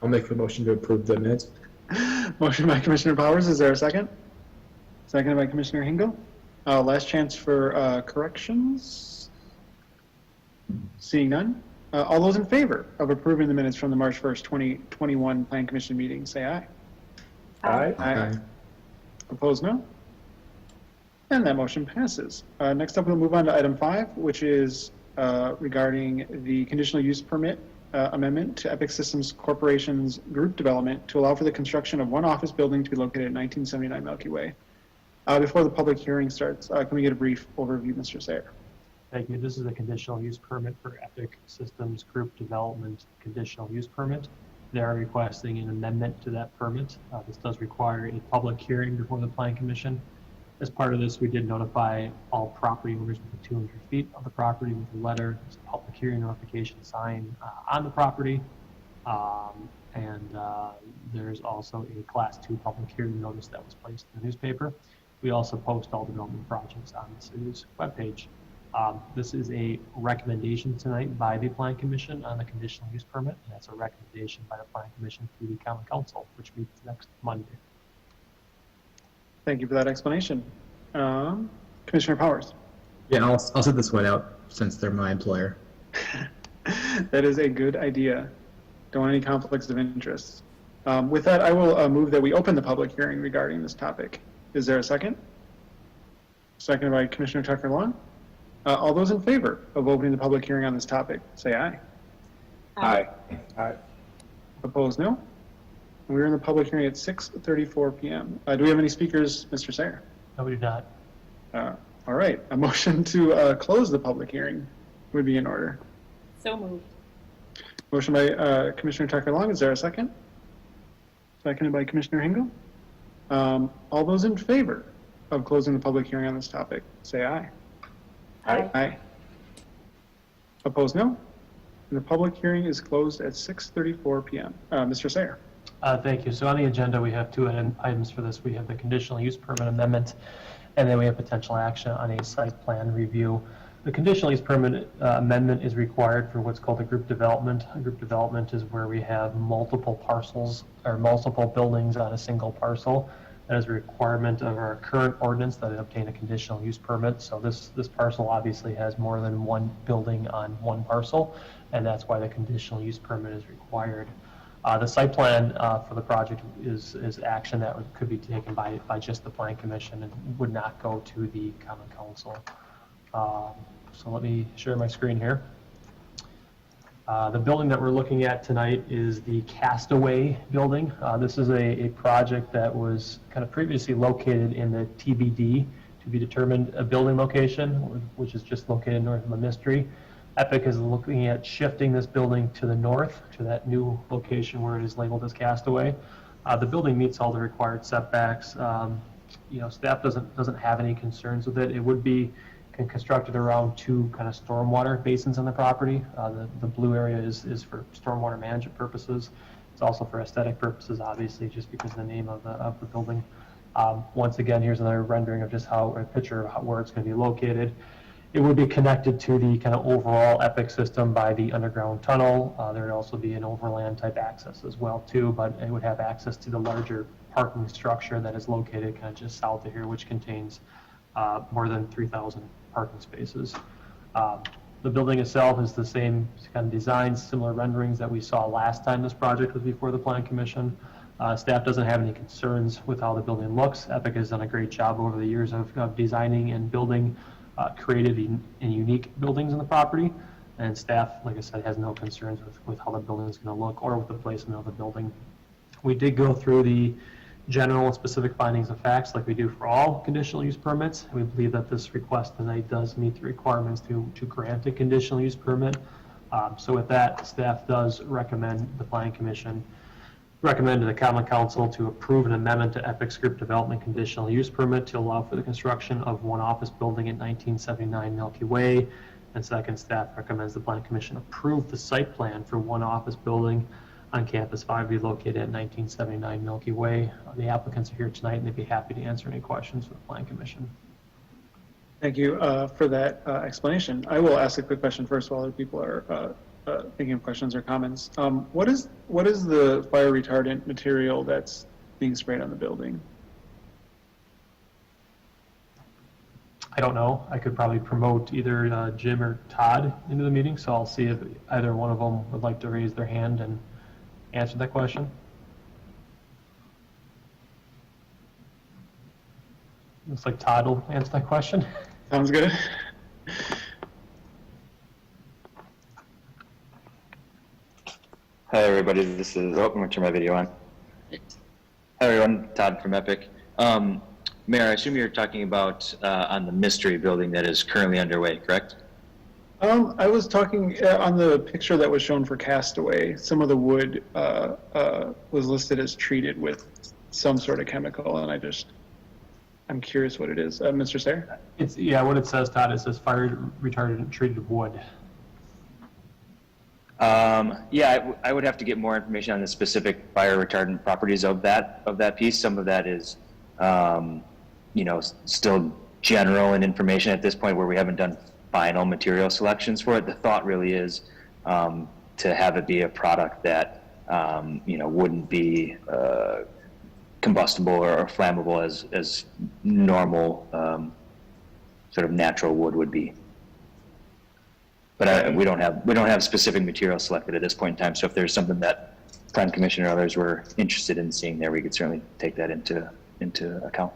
I'll make a motion to approve the minutes. Motion by Commissioner Powers. Is there a second? Seconded by Commissioner Hingle. Last chance for corrections. Seeing none. All those in favor of approving the minutes from the March 1st, 2021 Plan Commission meeting, say aye. Aye. Aye. Opposed, no. And that motion passes. Next up, we'll move on to item 5, which is regarding the conditional use permit amendment to Epic Systems Corporation's group development to allow for the construction of one office building to be located at 1979 Milky Way. Before the public hearing starts, can we get a brief overview, Mr. Sayer? Thank you. This is a conditional use permit for Epic Systems Group Development conditional use permit. They are requesting an amendment to that permit. This does require a public hearing before the Plan Commission. As part of this, we did notify all property owners within 200 feet of the property with a letter. There's a public hearing notification sign on the property. There's also a Class 2 public hearing notice that was placed in the newspaper. We also post all development projects on the city's webpage. This is a recommendation tonight by the Plan Commission on the conditional use permit, and that's a recommendation by the Plan Commission to the Common Council, which meets next Monday. Thank you for that explanation. Commissioner Powers. Yeah, I'll sit this one out since they're my employer. That is a good idea. Don't want any conflicts of interest. With that, I will move that we open the public hearing regarding this topic. Is there a second? Seconded by Commissioner Tucker Long. All those in favor of opening the public hearing on this topic, say aye. Aye. Aye. Opposed, no. We're in the public hearing at 6:34 p.m. Do we have any speakers, Mr. Sayer? No, we do not. All right. A motion to close the public hearing would be in order. So moved. Motion by Commissioner Tucker Long. Is there a second? Seconded by Commissioner Hingle. All those in favor of closing the public hearing on this topic, say aye. Aye. Aye. Opposed, no. And the public hearing is closed at 6:34 p.m. Mr. Sayer. Thank you. So on the agenda, we have two items for this. We have the conditional use permit amendment, and then we have potential action on a site plan review. The conditional use permit amendment is required for what's called a group development. A group development is where we have multiple parcels or multiple buildings on a single parcel. That is a requirement of our current ordinance that it obtain a conditional use permit. So this parcel obviously has more than one building on one parcel, and that's why the conditional use permit is required. The site plan for the project is action that could be taken by just the Plan Commission and would not go to the Common Council. So let me share my screen here. The building that we're looking at tonight is the Castaway building. This is a project that was kind of previously located in the TBD, to be determined a building location, which is just located north of the Mystery. Epic is looking at shifting this building to the north, to that new location where it is labeled as Castaway. The building meets all the required setbacks. Staff doesn't have any concerns with it. It would be constructed around two kind of stormwater basins on the property. The blue area is for stormwater management purposes. It's also for aesthetic purposes, obviously, just because of the name of the building. Once again, here's another rendering of just a picture of where it's going to be located. It would be connected to the kind of overall Epic system by the underground tunnel. There would also be an overland type access as well too, but it would have access to the larger parking structure that is located kind of just south of here, which contains more than 3,000 parking spaces. The building itself is the same kind of design, similar renderings that we saw last time this project was before the Plan Commission. Staff doesn't have any concerns with how the building looks. Epic has done a great job over the years of designing and building creative and unique buildings in the property, and staff, like I said, has no concerns with how the building is going to look or with the placement of the building. We did go through the general and specific findings of facts like we do for all conditional use permits. We believe that this request tonight does meet the requirements to grant a conditional use permit. So with that, staff does recommend the Planning Commission recommend to the Common Council to approve an amendment to Epic's Group Development Conditional Use Permit to allow for the construction of one office building at 1979 Milky Way. And second, staff recommends the Planning Commission approve the site plan for one office building on Campus 5 be located at 1979 Milky Way. The applicants are here tonight and they'd be happy to answer any questions for the Planning Commission. Thank you for that explanation. I will ask a quick question first while other people are thinking of questions or comments. What is the fire retardant material that's being sprayed on the building? I don't know. I could probably promote either Jim or Todd into the meeting, so I'll see if either one of them would like to raise their hand and answer that question. Looks like Todd will answer that question. Sounds good. Hi everybody, this is, I'm gonna turn my video on. Hi everyone, Todd from Epic. Mayor, I assume you're talking about on the mystery building that is currently underway, correct? I was talking on the picture that was shown for Castaway. Some of the wood was listed as treated with some sort of chemical, and I'm curious what it is. Mr. Sayre? It's, yeah, what it says, Todd, it says fire retardant treated wood. Yeah, I would have to get more information on the specific fire retardant properties of that piece. Some of that is, you know, still general in information at this point where we haven't done final material selections for it. The thought really is to have it be a product that, you know, wouldn't be combustible or flammable as normal sort of natural wood would be. But we don't have specific material selected at this point in time. So if there's something that Plan Commission or others were interested in seeing there, we could certainly take that into account.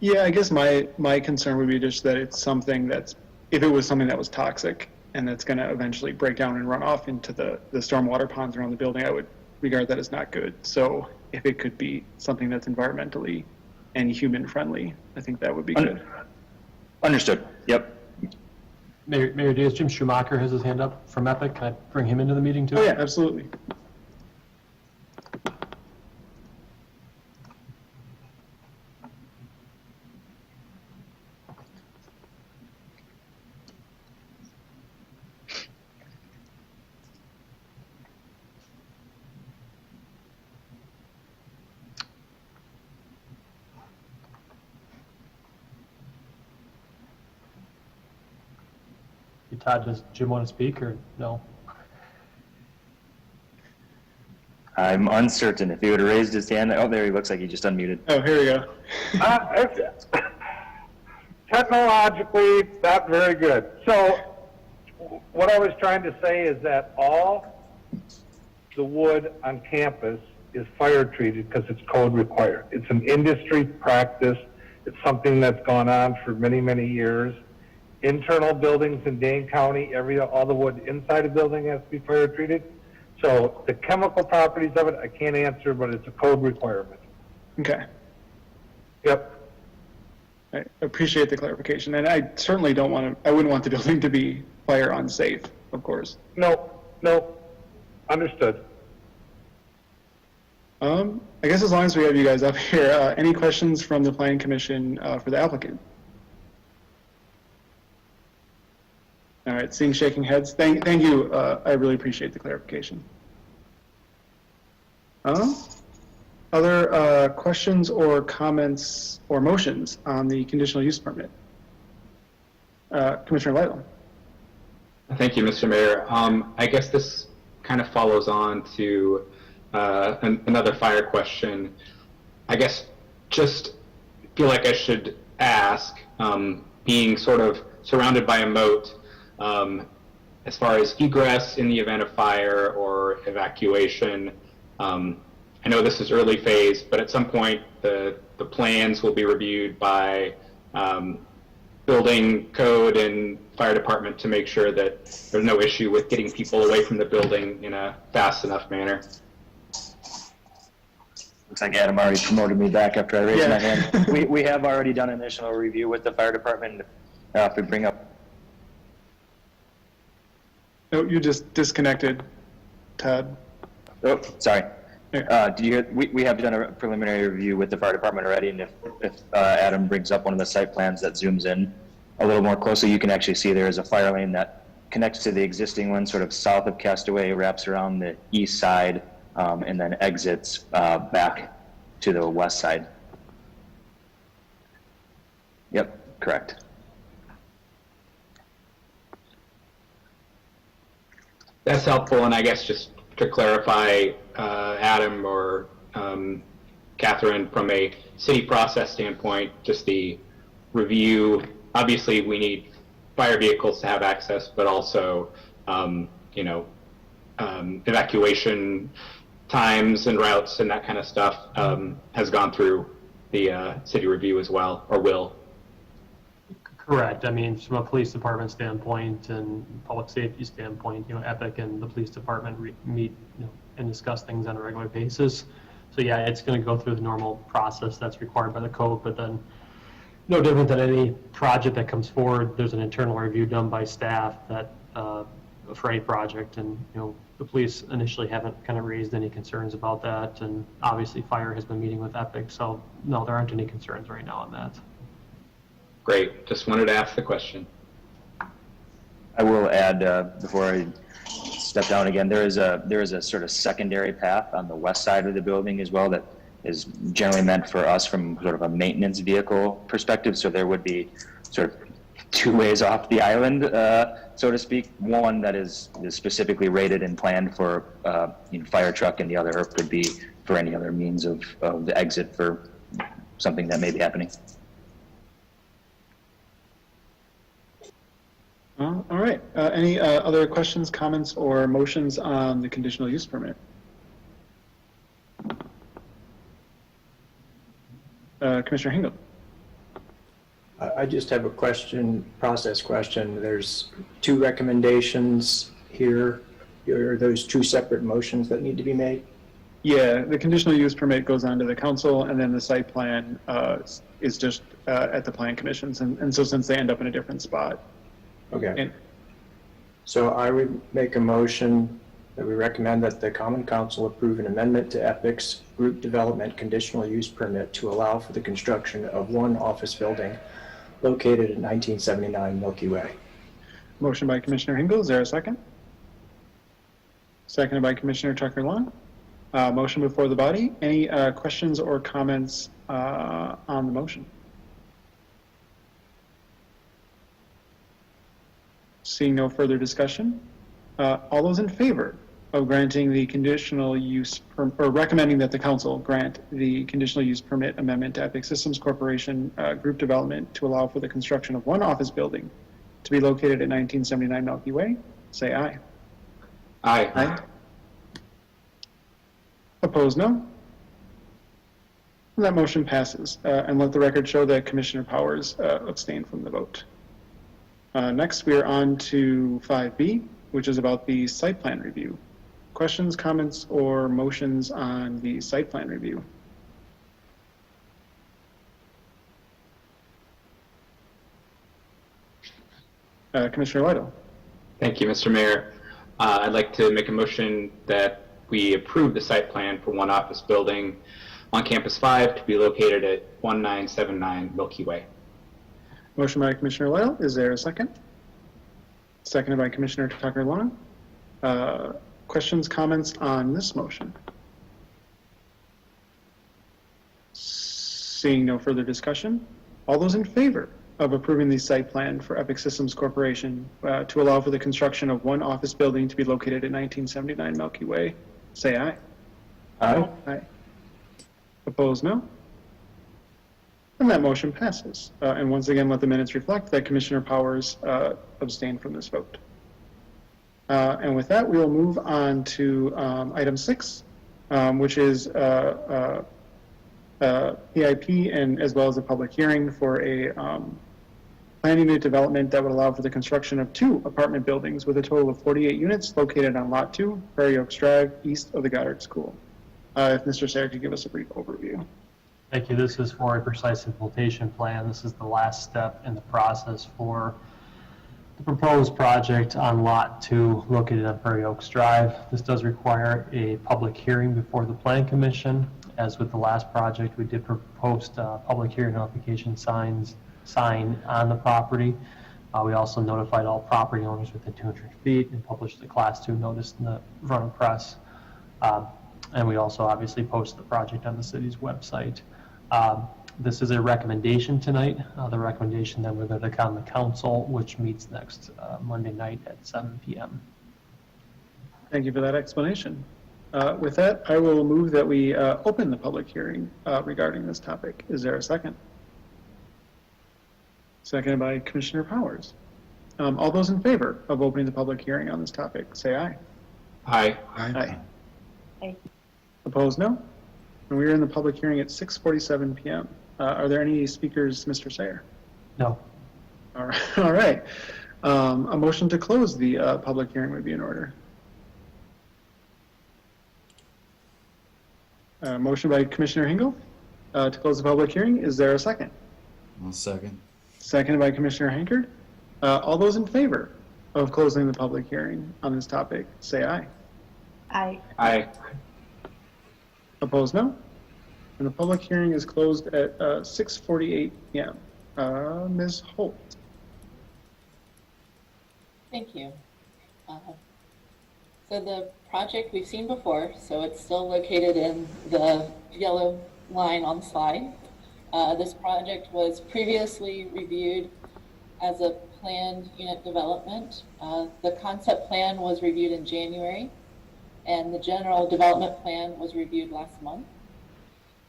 Yeah, I guess my concern would be just that it's something that's, if it was something that was toxic and that's going to eventually break down and run off into the stormwater ponds around the building, I would regard that as not good. So if it could be something that's environmentally and human friendly, I think that would be good. Understood. Yep. Mayor Diaz, Jim Schumacher has his hand up from Epic. Can I bring him into the meeting too? Oh yeah, absolutely. Todd, does Jim want to speak or no? I'm uncertain. If he would have raised his hand, oh, there he looks like he just unmuted. Oh, here we go. Technologically, not very good. So what I was trying to say is that all the wood on campus is fire treated because it's code required. It's an industry practice. It's something that's gone on for many, many years. Internal buildings in Dane County, all the wood inside a building has to be fire treated. So the chemical properties of it, I can't answer, but it's a code requirement. Okay. Yep. I appreciate the clarification, and I certainly I wouldn't want the building to be fire unsafe, of course. No, understood. I guess as long as we have you guys up here, any questions from the Planning Commission for the applicant? All right, seeing shaking heads, thank you. I really appreciate the clarification. Other questions or comments or motions on the conditional use permit? Commissioner Lytle. Thank you, Mr. Mayor. I guess this kind of follows on to another fire question. I guess just feel like I should ask, being sort of surrounded by a moat, as far as egress in the event of fire or evacuation. I know this is early phase, but at some point the plans will be reviewed by building code and fire department to make sure that there's no issue with getting people away from the building in a fast enough manner. Looks like Adam already promoted me back after I raised Yeah. my hand. We have already done initial review with the fire department. If we bring up. Oh, you just disconnected, Todd. Oh, sorry. Did you hear? We have done a preliminary review with the fire department already, and if Adam brings up one of the site plans that zooms in a little more closely, you can actually see there is a fire lane that connects to the existing one, sort of south of Castaway, wraps around the east side, and then exits back to the west side. Yep, correct. That's helpful, and I guess just to clarify, Adam or Catherine, from a city process standpoint, just the review, obviously we need fire vehicles to have access, but also, evacuation times and routes and that kind of stuff has gone through the city review as well, or will. Correct. I mean, from a police department standpoint and public safety standpoint, Epic and the police department meet, and discuss things on a regular basis. So yeah, it's going to go through the normal process that's required by the code, but then no different than any project that comes forward, there's an internal review done by staff that for any project, and the police initially haven't kind of raised any concerns about that, and obviously fire has been meeting with Epic, so no, there aren't any concerns right now on that. Great. Just wanted to ask the question. I will add, before I step down again, there is a sort of secondary path on the west side of the building as well that is generally meant for us from sort of a maintenance vehicle perspective. So there would be sort of two ways off the island, so to speak. One that is specifically rated and planned for fire truck, and the other could be for any other means of the exit for something that may be happening. All right. Any other questions, comments, or motions on the conditional use permit? Commissioner Hingle. I just have a question, process question. There's two recommendations here. Are those two separate motions that need to be made? Yeah, the conditional use permit goes on to the council, and then the site plan is just at the plan commissions. And so since they end up in a different spot. Okay. So I would make a motion that we recommend that the Common Council approve an amendment to EPIC's Group Development Conditional Use Permit to allow for the construction of one office building located at 1979 Milky Way. Motion by Commissioner Hingle. Is there a second? Seconded by Commissioner Tucker-Long. Motion before the body. Any questions or comments on the motion? Seeing no further discussion, all those in favor of granting the conditional use, or recommending that the council grant the conditional use permit amendment to Epic Systems Corporation Group Development to allow for the construction of one office building to be located at 1979 Milky Way, say aye. Aye. Aye. Opposed, no? And that motion passes. And let the record show that Commissioner Powers abstained from the vote. Next, we are on to 5B, which is about the site plan review. Questions, comments, or motions on the site plan review? Commissioner Lytle. Thank you, Mr. Mayor. I'd like to make a motion that we approve the site plan for one office building on Campus 5 to be located at 1979 Milky Way. Motion by Commissioner Lytle. Is there a second? Seconded by Commissioner Tucker-Long. Questions, comments on this motion? Seeing no further discussion, all those in favor of approving the site plan for Epic Systems Corporation to allow for the construction of one office building to be located at 1979 Milky Way, say aye. Aye. Aye. Opposed, no? And that motion passes. And once again, let the minutes reflect that Commissioner Powers abstained from this vote. And with that, we will move on to item 6, which is PIP and as well as a public hearing for a planning unit development that would allow for the construction of 2 apartment buildings with a total of 48 units located on Lot 2, Prairie Oaks Drive, east of the Goddard School. If Mr. Sayre could give us a brief overview. Thank you. This is for a precise implementation plan. This is the last step in the process for the proposed project on Lot 2 located on Prairie Oaks Drive. This does require a public hearing before the Plan Commission. As with the last project, we did post public hearing notification sign on the property. We also notified all property owners within 200 feet and published the Class 2 notice in the front of press. And we also obviously posted the project on the city's website. This is a recommendation tonight. The recommendation then we're going to come to council, which meets next Monday night at 7 p.m. Thank you for that explanation. With that, I will move that we open the public hearing regarding this topic. Is there a second? Seconded by Commissioner Powers. All those in favor of opening the public hearing on this topic, say aye. Aye. Aye. Aye. Opposed, no? And we are in the public hearing at 6:47 p.m. Are there any speakers, Mr. Sayer? No. All right. All right. A motion to close the public hearing would be in order. Motion by Commissioner Hingle to close the public hearing. Is there a second? One second. Seconded by Commissioner Hankard. All those in favor of closing the public hearing on this topic, say aye. Aye. Aye. Opposed, no? And the public hearing is closed at 6:48 p.m. Ms. Holt. Thank you. So the project we've seen before, so it's still located in the yellow line on the slide. This project was previously reviewed as a planned unit development. The concept plan was reviewed in January, and the general development plan was reviewed last month.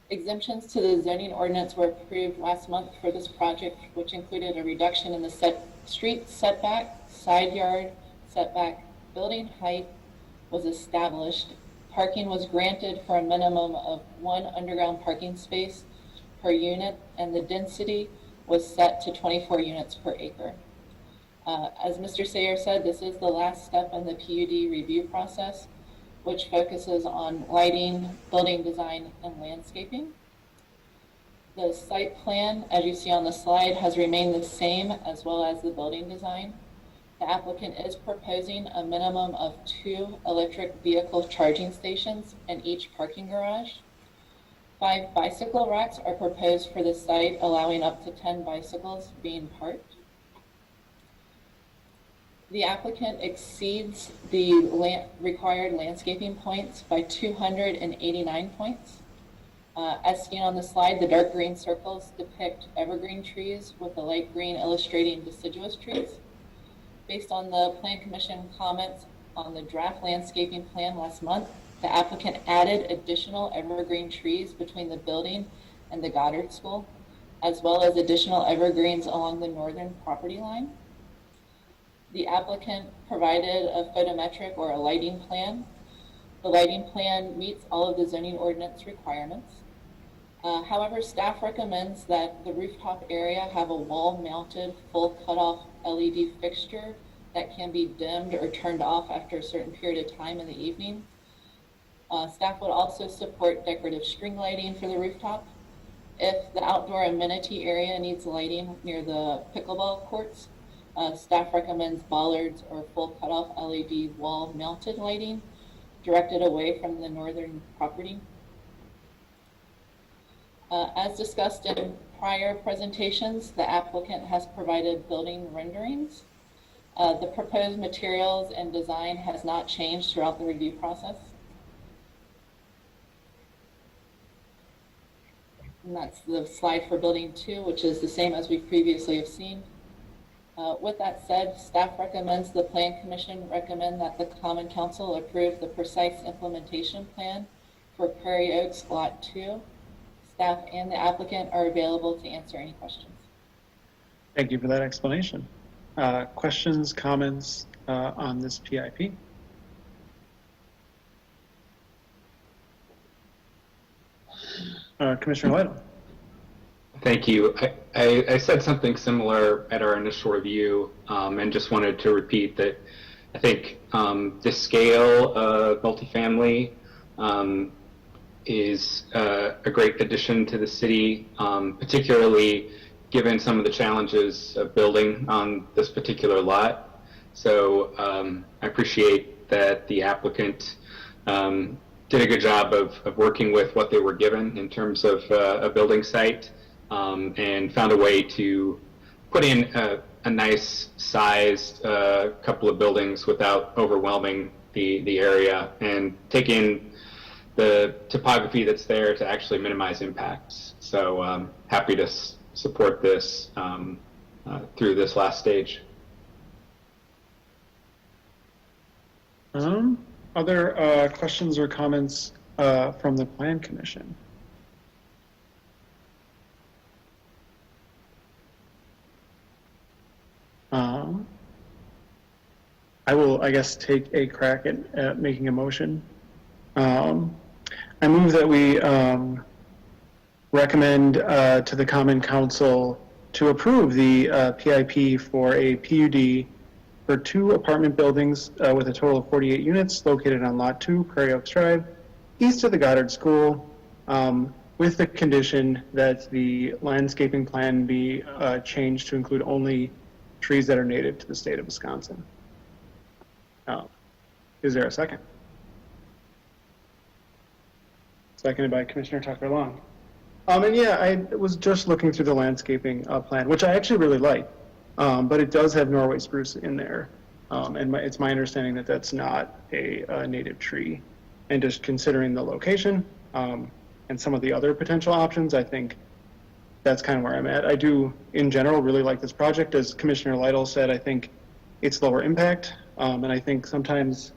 Exemptions to the zoning ordinance were approved last month for this project, which included a reduction in the street setback, side yard setback, building height was established. Parking was granted for a minimum of 1 underground parking space per unit, and the density was set to 24 units per acre. As Mr. Sayer said, this is the last step in the PUD review process, which focuses on lighting, building design, and landscaping. The site plan, as you see on the slide, has remained the same, as well as the building design. The applicant is proposing a minimum of 2 electric vehicle charging stations in each parking garage. 5 bicycle racks are proposed for the site, allowing up to 10 bicycles being parked. The applicant exceeds the required landscaping points by 289 points. As seen on the slide, the dark green circles depict evergreen trees, with the light green illustrating deciduous trees. Based on the Plan Commission comments on the draft landscaping plan last month, the applicant added additional evergreen trees between the building and the Goddard School, as well as additional evergreens along the northern property line. The applicant provided a photometric or a lighting plan. The lighting plan meets all of the zoning ordinance requirements. However, staff recommends that the rooftop area have a wall-mounted full cutoff LED fixture that can be dimmed or turned off after a certain period of time in the evening. Staff would also support decorative string lighting for the rooftop. If the outdoor amenity area needs lighting near the pickleball courts, staff recommends bollards or full cutoff LED wall-mounted lighting directed away from the northern property. As discussed in prior presentations, the applicant has provided building renderings. The proposed materials and design has not changed throughout the review process. And that's the slide for building 2, which is the same as we previously have seen. With that said, staff recommends the Plan Commission recommend that the Common Council approve the precise implementation plan for Prairie Oaks Lot 2. Staff and the applicant are available to answer any questions. Thank you for that explanation. Questions, comments on this PIP? Commissioner Lytle. Thank you. I said something similar at our initial review, and just wanted to repeat that I think the scale of multifamily is a great addition to the city, particularly given some of the challenges of building on this particular lot. So I appreciate that the applicant did a good job of working with what they were given in terms of a building site, and found a way to put in a nice sized couple of buildings without overwhelming the area, and take in the topography that's there to actually minimize impacts. So happy to support this through this last stage. Other questions or comments from the Plan Commission? I will, I guess, take a crack at making a motion. I move that we recommend to the Common Council to approve the PIP for a PUD for 2 apartment buildings with a total of 48 units located on Lot 2, Prairie Oaks Drive, east of the Goddard School, with the condition that the landscaping plan be changed to include only trees that are native to the state of Wisconsin. Is there a second? Seconded by Commissioner Tucker Long. And yeah, I was just looking through the landscaping plan, which I actually really like, but it does have Norway spruce in there. And it's my understanding that that's not a native tree. And just considering the location and some of the other potential options, I think that's kind of where I'm at. I do, in general, really like this project. As Commissioner Lytle said, I think it's lower impact. And I think sometimes,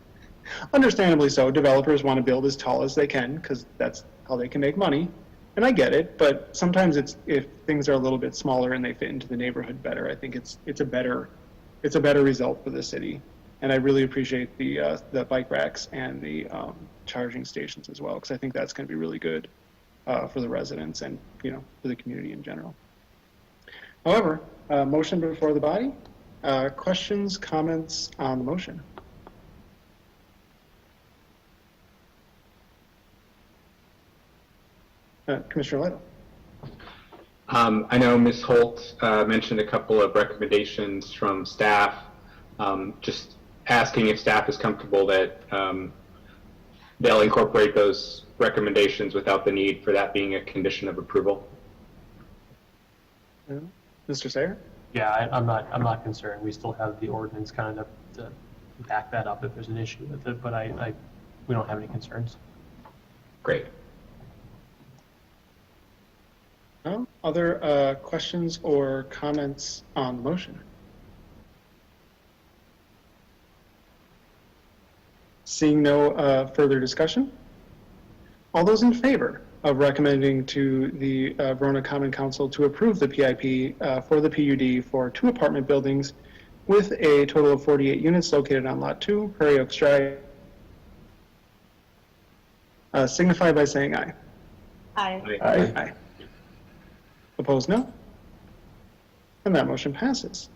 understandably so, developers want to build as tall as they can because that's how they can make money. And I get it, but sometimes if things are a little bit smaller and they fit into the neighborhood better, I think it's a better result for the city. And I really appreciate the bike racks and the charging stations as well, because I think that's going to be really good for the residents and for the community in general. However, motion before the body. Questions, comments on the motion? Commissioner Lytle. I know Ms. Holt mentioned a couple of recommendations from staff. Just asking if staff is comfortable that they'll incorporate those recommendations without the need for that being a condition of approval. Mr. Sayer? Yeah, I'm not concerned. We still have the ordinance kind of to back that up if there's an issue with it, but we don't have any concerns. Great. Other questions or comments on the motion? Seeing no further discussion, all those in favor of recommending to the Verona Common Council to approve the PIP for the PUD for 2 apartment buildings with a total of 48 units located on Lot 2, Prairie Oaks Drive, signify by saying aye. Aye. Aye. Opposed, no? And that motion passes.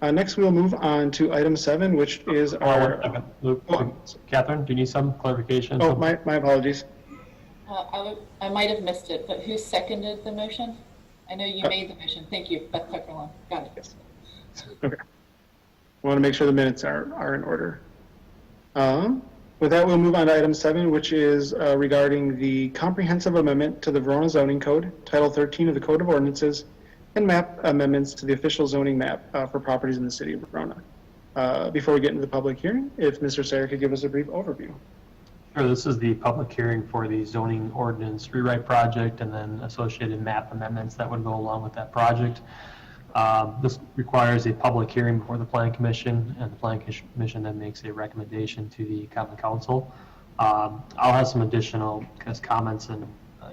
Next, we'll move on to item 7, which is our... Luke, Catherine, do you need some clarification? Oh, my apologies. I might have missed it, but who seconded the motion? I know you made the motion. Thank you. Beth Tucker-Long. Got it. Yes. Okay. I want to make sure the minutes are in order. With that, we'll move on to item 7, which is regarding the comprehensive amendment to the Verona Zoning Code, Title 13 of the Code of Ordinances, and map amendments to the official zoning map for properties in the city of Verona. Before we get into the public hearing, if Mr. Sayer could give us a brief overview. Sure, this is the public hearing for the zoning ordinance rewrite project and then associated map amendments that would go along with that project. This requires a public hearing before the Planning Commission, and the Planning Commission then makes a recommendation to the Common Council. I'll have some additional comments and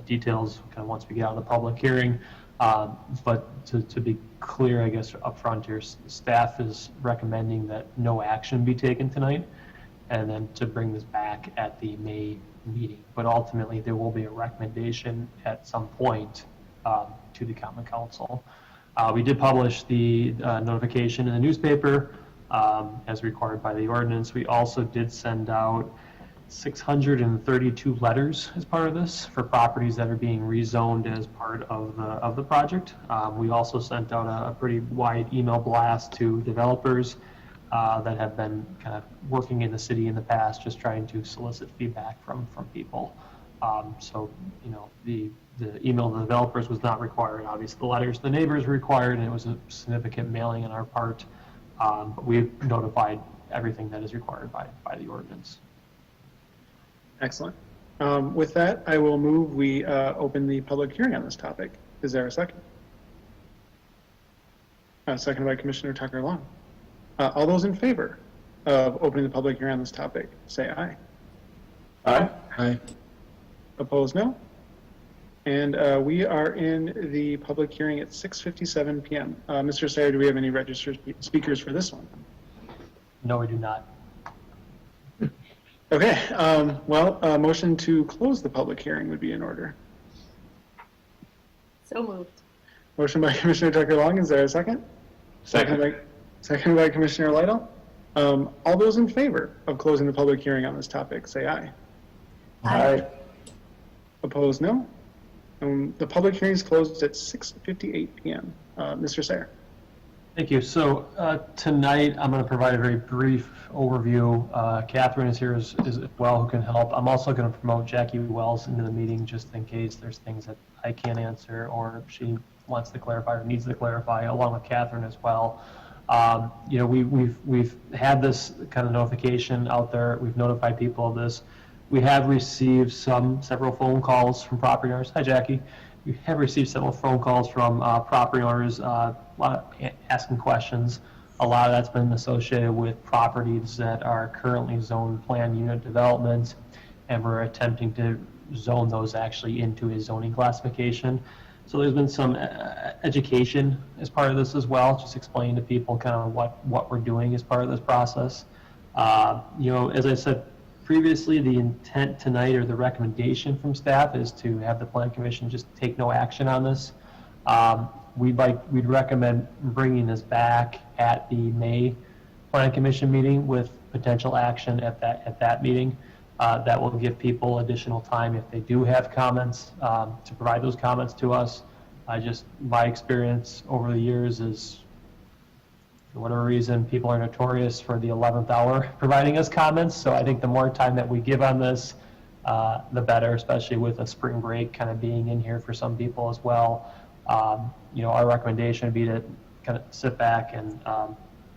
details once we get out of the public hearing. But to be clear, I guess, up front here, staff is recommending that no action be taken tonight, and then to bring this back at the May meeting. But ultimately, there will be a recommendation at some point to the Common Council. We did publish the notification in the newspaper as required by the ordinance. We also did send out 632 letters as part of this for properties that are being rezoned as part of the project. We also sent out a pretty wide email blast to developers that have been kind of working in the city in the past, just trying to solicit feedback from people. So, the email to the developers was not required. Obviously, the letters to the neighbors were required, and it was a significant mailing on our part. But we've notified everything that is required by the ordinance. Excellent. With that, I will move we open the public hearing on this topic. Is there a second? Seconded by Commissioner Tucker Long. All those in favor of opening the public hearing on this topic, say aye. Aye. Aye. Opposed, no. And we are in the public hearing at 6:57 PM. Mr. Sayer, do we have any registered speakers for this one? No, we do not. Okay, motion to close the public hearing would be in order. So moved. Motion by Commissioner Tucker Long, is there a second? Second. Second by Commissioner Lytle. All those in favor of closing the public hearing on this topic, say aye. Aye. Opposed, no. The public hearing is closed at 6:58 PM. Mr. Sayer. Thank you. So tonight, I'm going to provide a very brief overview. Catherine is here as well, who can help. I'm also going to promote Jackie Wells into the meeting just in case there's things that I can't answer or she wants to clarify or needs to clarify, along with Catherine as well. We've had this kind of notification out there. We've notified people of this. We have received several phone calls from property owners. Hi, Jackie. We have received several phone calls from property owners asking questions. A lot of that's been associated with properties that are currently zoned planned unit development, and we're attempting to zone those actually into a zoning classification. So there's been some education as part of this as well, just explaining to people kind of what we're doing as part of this process. As I said previously, the intent tonight or the recommendation from staff is to have the Plan Commission just take no action on this. We'd recommend bringing this back at the May Plan Commission meeting with potential action at that meeting. That will give people additional time if they do have comments to provide those comments to us. My experience over the years is, for whatever reason, people are notorious for the 11th hour providing us comments. So I think the more time that we give on this, the better, especially with a spring break kind of being in here for some people as well. Our recommendation would be to kind of sit back and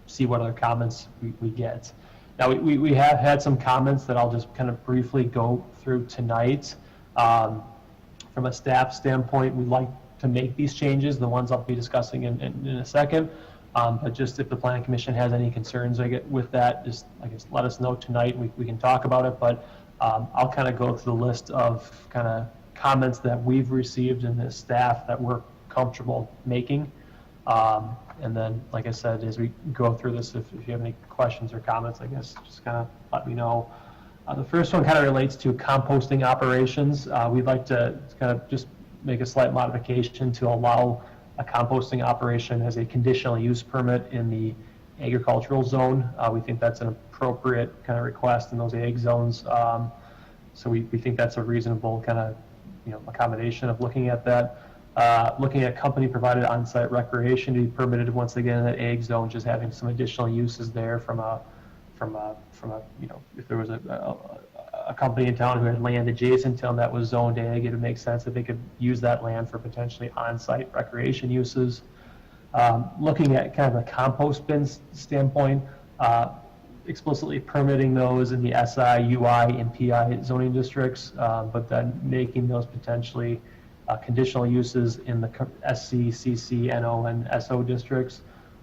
see what other comments we get. Now, we have had some comments that I'll just kind of briefly go through tonight. From a staff standpoint, we'd like to make these changes, the ones I'll be discussing in a second. But just if the Planning Commission has any concerns with that, just let us know tonight. We can talk about it, but I'll kind of go through the list of kind of comments that we've received in this staff that we're comfortable making. And then, like I said, as we go through this, if you have any questions or comments, I guess just kind of let me know. The first one kind of relates to composting operations. We'd like to kind of just make a slight modification to allow a composting operation as a conditional use permit in the agricultural zone. We think that's an appropriate kind of request in those ag zones. So we think that's a reasonable kind of accommodation of looking at that. Looking at company-provided on-site recreation to be permitted once again in that ag zone, just having some additional uses there from a if there was a company in town who had land adjacent to them that was zoned ag, it would make sense that they could use that land for potentially on-site recreation uses. Looking at kind of a compost bin standpoint, explicitly permitting those in the SI, UI, and PI zoning districts, but then making those potentially conditional uses in the SC, CC, NO, and SO districts,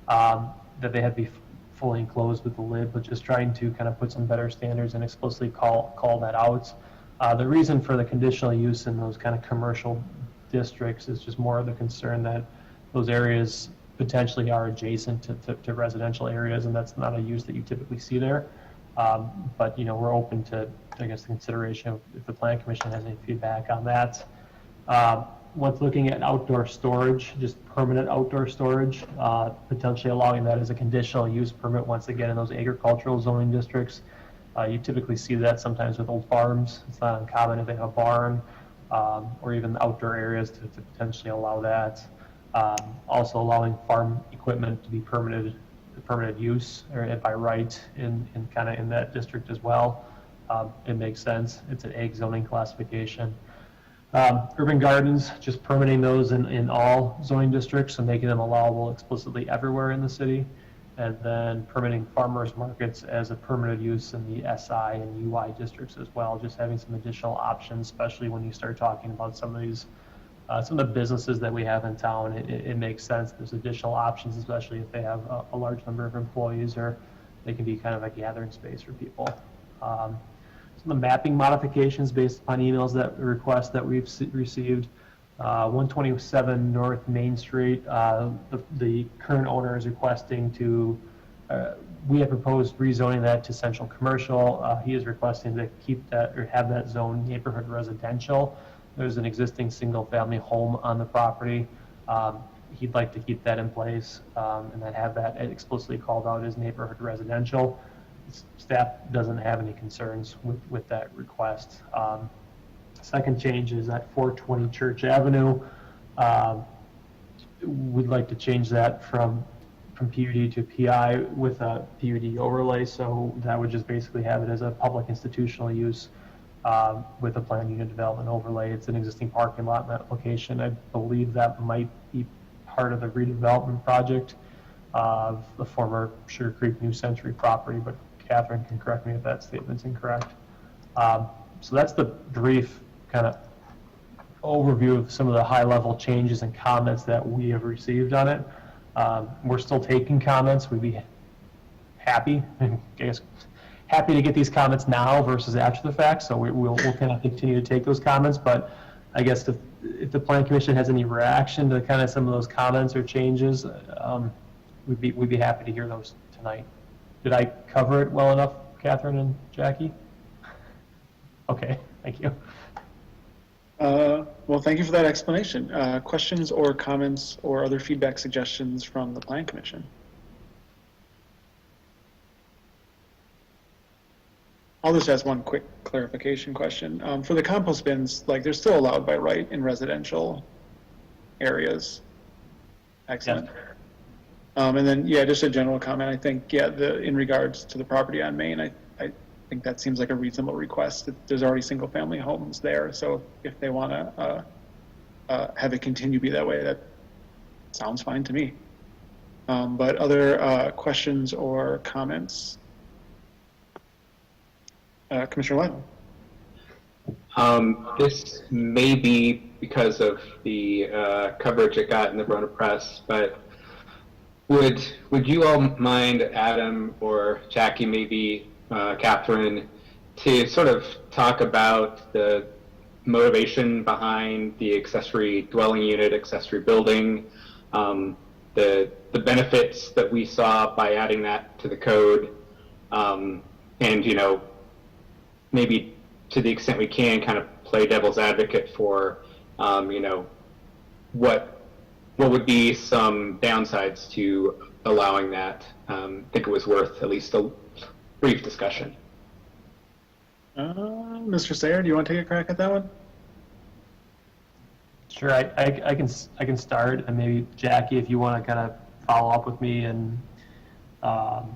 that they had to be fully enclosed with the lid, but just trying to kind of put some better standards and explicitly call that out. The reason for the conditional use in those kind of commercial districts is just more of the concern that those areas potentially are adjacent to residential areas, and that's not a use that you typically see there. But we're open to, I guess, the consideration if the Plan Commission has any feedback on that. Once looking at outdoor storage, just permanent outdoor storage, potentially allowing that as a conditional use permit once again in those agricultural zoning districts. You typically see that sometimes with old farms. It's not uncommon if they have a barn or even outdoor areas to potentially allow that. Also allowing farm equipment to be permitted use or by right in that district as well. It makes sense. It's an ag zoning classification. Urban gardens, just permitting those in all zoning districts and making them allowable explicitly everywhere in the city. And then permitting farmers markets as a permitted use in the SI and UI districts as well, just having some additional options, especially when you start talking about some of these, some of the businesses that we have in town. It makes sense. There's additional options, especially if they have a large number of employees, or they can be kind of a gathering space for people. some of the mapping modifications based upon emails that requests that we've received. 127 North Main Street, the current owner is requesting to, we have proposed rezoning that to central commercial. He is requesting to keep that or have that zone neighborhood residential. There's an existing single family home on the property. He'd like to keep that in place and then have that explicitly called out as neighborhood residential. Staff doesn't have any concerns with that request. Second change is at 420 Church Avenue. We'd like to change that from PUD to PI with a PUD overlay, so that would just basically have it as a public institutional use with a planned unit development overlay. It's an existing parking lot in that location. I believe that might be part of the redevelopment project of the former Sugar Creek New Century property, but Catherine can correct me if that statement's incorrect. So that's the brief kind of overview of some of the high-level changes and comments that we have received on it. We're still taking comments. We'd be happy, I guess, happy to get these comments now versus after the fact. So we'll kind of continue to take those comments. But I guess if the Plan Commission has any reaction to kind of some of those comments or changes, we'd be happy to hear those tonight. Did I cover it well enough, Catherine and Jackie? Okay, thank you. Well, thank you for that explanation. Questions or comments or other feedback suggestions from the Plan Commission? I'll just ask one quick clarification question. For the compost bins, like they're still allowed by right in residential areas. Excellent. Yeah. And then, yeah, just a general comment. I think, yeah, in regards to the property on Main, I think that seems like a reasonable request. There's already single-family homes there, so if they want to have it continue to be that way, that sounds fine to me. But other questions or comments? Commissioner Lytle. This may be because of the coverage it got in the Verona Press, but would you all mind, Adam or Jackie, maybe Catherine, to sort of talk about the motivation behind the accessory dwelling unit, accessory building, the benefits that we saw by adding that to the code, and maybe to the extent we can kind of play devil's advocate for what would be some downsides to allowing that. I think it was worth at least a brief discussion. Mr. Sayer, do you want to take a crack at that one? Sure, I can start, and maybe Jackie, if you want to kind of follow up with me and kind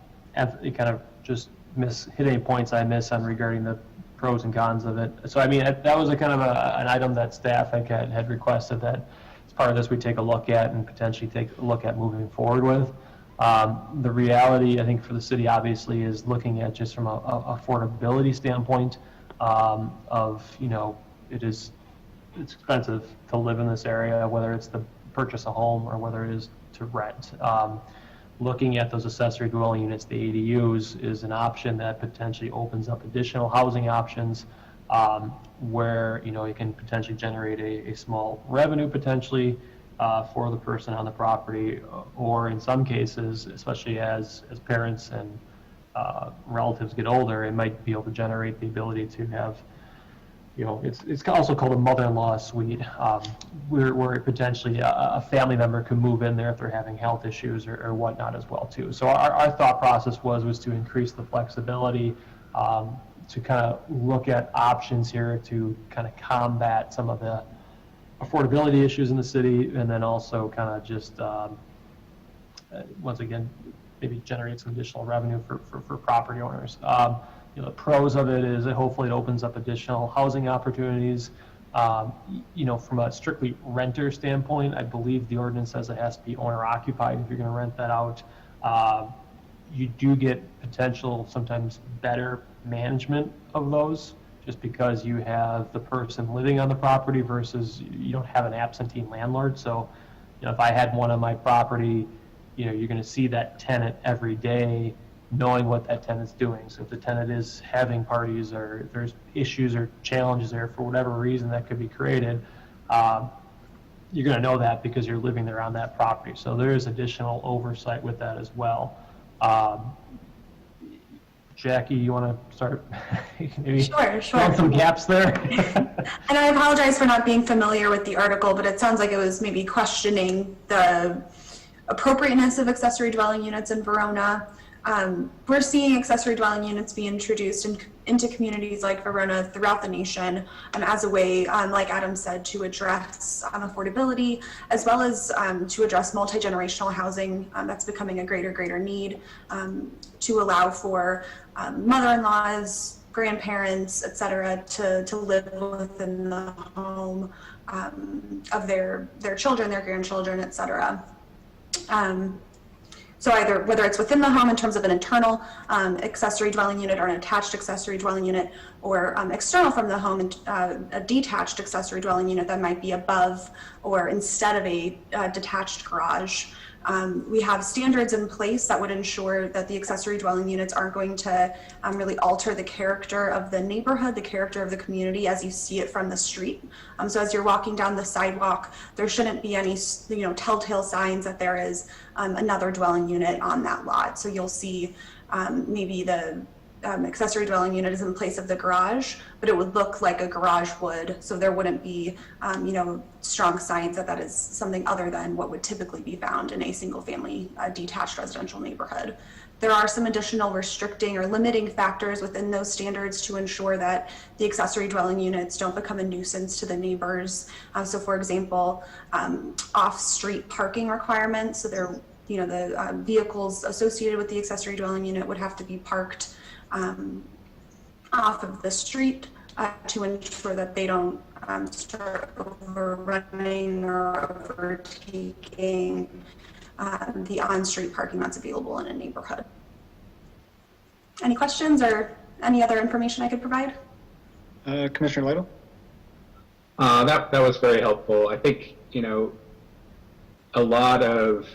of just hit any points I miss on regarding the pros and cons of it. So I mean, that was a kind of an item that staff had requested that as part of this we take a look at and potentially take a look at moving forward with. The reality, I think, for the city obviously is looking at just from a affordability standpoint it's expensive to live in this area, whether it's to purchase a home or whether it is to rent. Looking at those accessory dwelling units, the ADUs, is an option that potentially opens up additional housing options where you can potentially generate a small revenue potentially for the person on the property, or in some cases, especially as parents and relatives get older, it might be able to generate the ability to have, it's also called a mother-in-law suite, where potentially a family member could move in there if they're having health issues or whatnot as well too. So our thought process was to increase the flexibility, to kind of look at options here to kind of combat some of the affordability issues in the city, and then also kind of just once again maybe generate some additional revenue for property owners. The pros of it is that hopefully it opens up additional housing opportunities. From a strictly renter standpoint, I believe the ordinance says it has to be owner occupied if you're going to rent that out. You do get potential sometimes better management of those, just because you have the person living on the property versus you don't have an absentee landlord. So, if I had one on my property, you're going to see that tenant every day, knowing what that tenant's doing. So if the tenant is having parties or if there's issues or challenges there for whatever reason that could be created, you're going to know that because you're living there on that property. So there is additional oversight with that as well. Jackie, you want to start? Maybe Sure. fill some gaps there. And I apologize for not being familiar with the article, but it sounds like it was maybe questioning the appropriateness of accessory dwelling units in Verona. We're seeing accessory dwelling units be introduced into communities like Verona throughout the nation as a way, like Adam said, to address affordability, as well as to address multi-generational housing that's becoming a greater need, to allow for mother-in-laws, grandparents, et cetera, to live within the home of their children, their grandchildren, et cetera. So either whether it's within the home in terms of an internal accessory dwelling unit or an attached accessory dwelling unit, or external from the home, a detached accessory dwelling unit that might be above or instead of a detached garage. We have standards in place that would ensure that the accessory dwelling units aren't going to really alter the character of the neighborhood, the character of the community as you see it from the street. So as you're walking down the sidewalk, there shouldn't be any telltale signs that there is another dwelling unit on that lot. So you'll see maybe the accessory dwelling unit is in place of the garage, but it would look like a garage would. So there wouldn't be, strong signs that is something other than what would typically be found in a single family detached residential neighborhood. There are some additional restricting or limiting factors within those standards to ensure that the accessory dwelling units don't become a nuisance to the neighbors. So for example, off-street parking requirements. So they're, the vehicles associated with the accessory dwelling unit would have to be parked off of the street to ensure that they don't start overrunning or overtaking the on-street parking that's available in a neighborhood. Any questions or any other information I could provide? Commissioner Lytle? That was very helpful. I think, a lot of,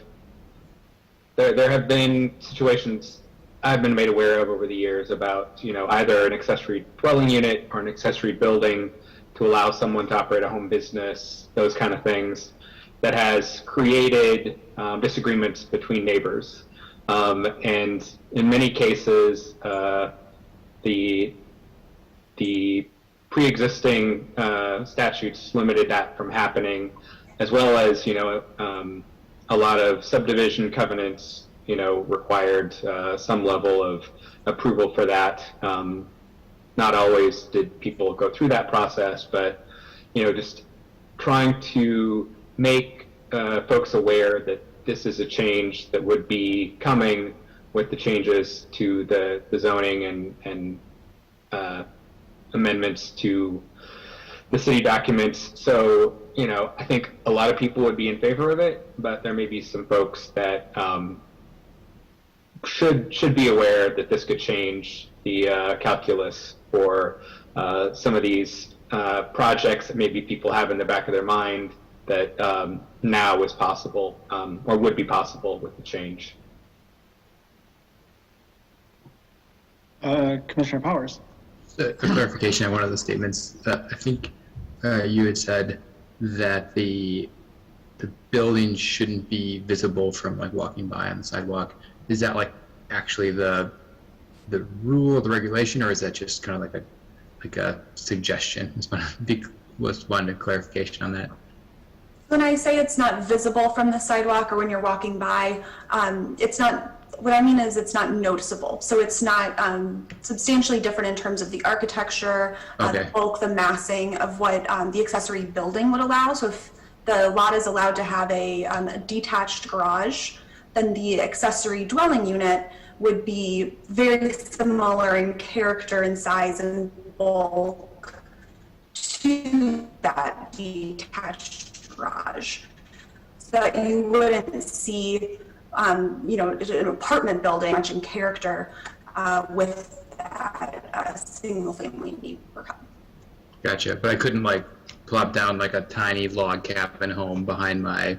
there have been situations I've been made aware of over the years about, either an accessory dwelling unit or an accessory building to allow someone to operate a home business, those kind of things, that has created disagreements between neighbors. And in many cases, the pre-existing statutes limited that from happening, as well as, a lot of subdivision covenants required some level of approval for that. Not always did people go through that process, but, just trying to make folks aware that this is a change that would be coming with the changes to the zoning and amendments to the city documents. So, I think a lot of people would be in favor of it, but there may be some folks that should be aware that this could change the calculus for some of these projects that maybe people have in the back of their mind that now is possible or would be possible with the change. Commissioner Powers? A clarification on one of the statements. I think you had said that the building shouldn't be visible from walking by on the sidewalk. Is that actually the rule, the regulation, or is that just kind of like a suggestion? Was wanted a clarification on that. When I say it's not visible from the sidewalk or when you're walking by, it's not. What I mean is it's not noticeable. So it's not substantially different in terms of the architecture, the bulk, the massing of what the accessory building would allow. So if the lot is allowed to have a detached garage, then the accessory dwelling unit would be very similar in character and size and bulk to that detached garage. So that you wouldn't see an apartment building much in character with a single family neighborhood. Gotcha. But I couldn't plop down a tiny log cabin home behind my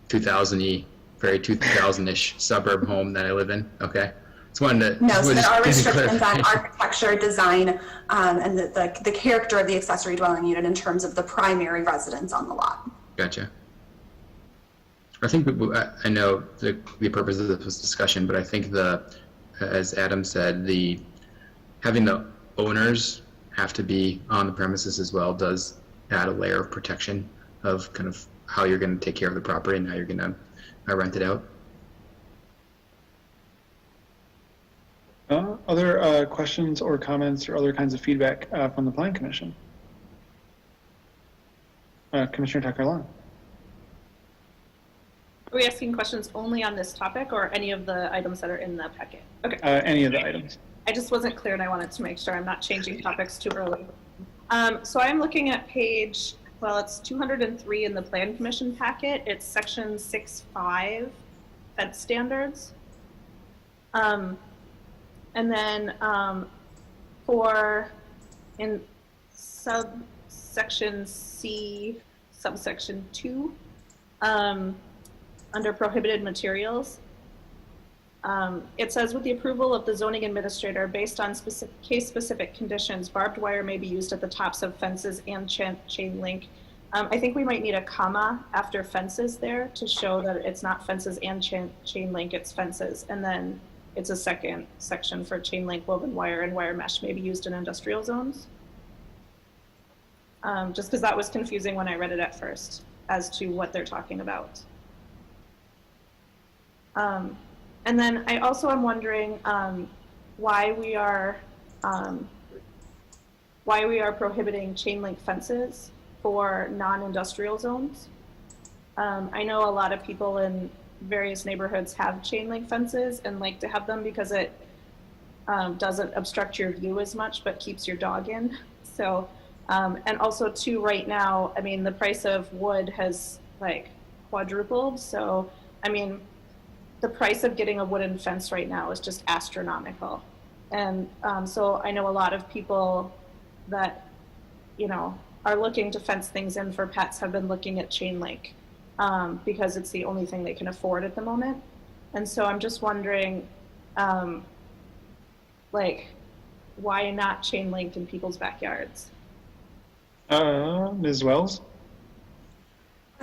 very 2000-ish suburb home that I live in. Okay. Just wanted to. No, so there are just restrictions on clarify. architecture, design, and the character of the accessory dwelling unit in terms of the primary residence on the lot. Gotcha. I think I know the purpose of this discussion, but I think as Adam said, having the owners have to be on the premises as well does add a layer of protection of kind of how you're going to take care of the property and how you're going to rent it out. Other questions or comments or other kinds of feedback from the Plan Commission? Commissioner Tucker-Long. Are we asking questions only on this topic or any of the items that are in the packet? Okay. Any of the items. I just wasn't clear and I wanted to make sure I'm not changing topics too early. So I'm looking at page, well, it's 203 in the Plan Commission packet. It's section 6.5, fence standards. And then in subsection C, subsection 2, under prohibited materials, it says, with the approval of the zoning administrator, based on case-specific conditions, barbed wire may be used at the tops of fences and chain link. I think we might need a comma after fences there to show that it's not fences and chain link, it's fences. And then it's a second section for chain link, woven wire, and wire mesh may be used in industrial zones. Just because that was confusing when I read it at first as to what they're talking about. And then I also am wondering why we are prohibiting chain link fences for non-industrial zones. I know a lot of people in various neighborhoods have chain link fences and like to have them because it doesn't obstruct your view as much but keeps your dog in. So, and also too, right now, I mean, the price of wood has like quadrupled. So, I mean, the price of getting a wooden fence right now is just astronomical. And so I know a lot of people that, you know, are looking to fence things in for pets have been looking at chain link because it's the only thing they can afford at the moment. And so I'm just wondering, like, why not chain link in people's backyards? Ms. Wells?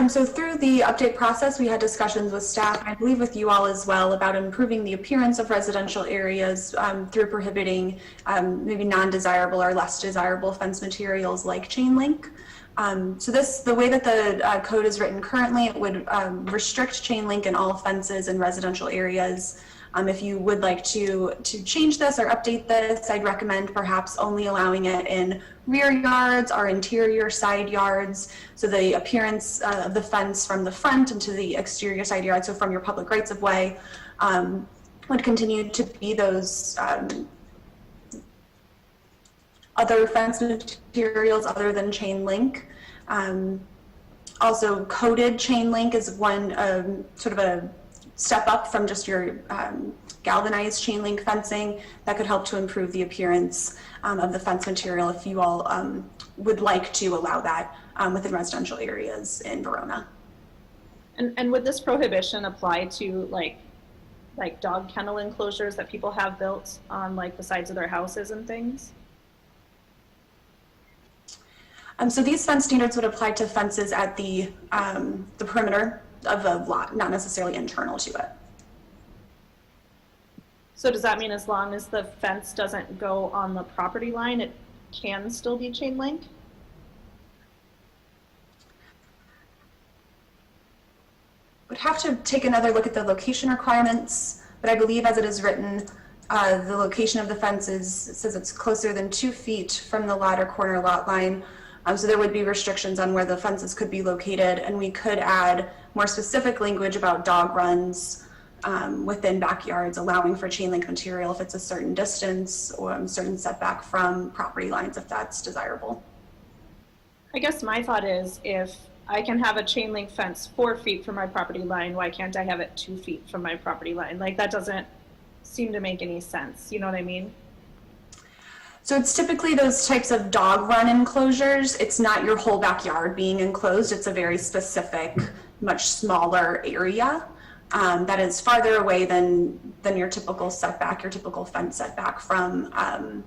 So through the update process, we had discussions with staff, I believe with you all as well, about improving the appearance of residential areas through prohibiting maybe non-desirable or less desirable fence materials like chain link. So the way that the code is written currently, it would restrict chain link in all fences in residential areas. If you would like to change this or update this, I'd recommend perhaps only allowing it in rear yards or interior side yards. So the appearance of the fence from the front into the exterior side yard, so from your public rights of way, would continue to be those other fence materials other than chain link. Also, coated chain link is one sort of a step up from just your galvanized chain link fencing that could help to improve the appearance of the fence material if you all would like to allow that within residential areas in Verona. And would this prohibition apply to like dog kennel enclosures that people have built on like the sides of their houses and things? So these fence standards would apply to fences at the perimeter of a lot, not necessarily internal to it. So does that mean as long as the fence doesn't go on the property line, it can still be chain link? Would have to take another look at the location requirements, but I believe as it is written, the location of the fence it says it's closer than 2 feet from the lot or corner lot line. So there would be restrictions on where the fences could be located, and we could add more specific language about dog runs within backyards, allowing for chain link material if it's a certain distance or a certain setback from property lines, if that's desirable. I guess my thought is if I can have a chain link fence 4 feet from my property line, why can't I have it 2 feet from my property line? Like, that doesn't seem to make any sense. You know what I mean? So it's typically those types of dog run enclosures. It's not your whole backyard being enclosed. It's a very specific, much smaller area. that is farther away than your typical setback, your typical fence setback from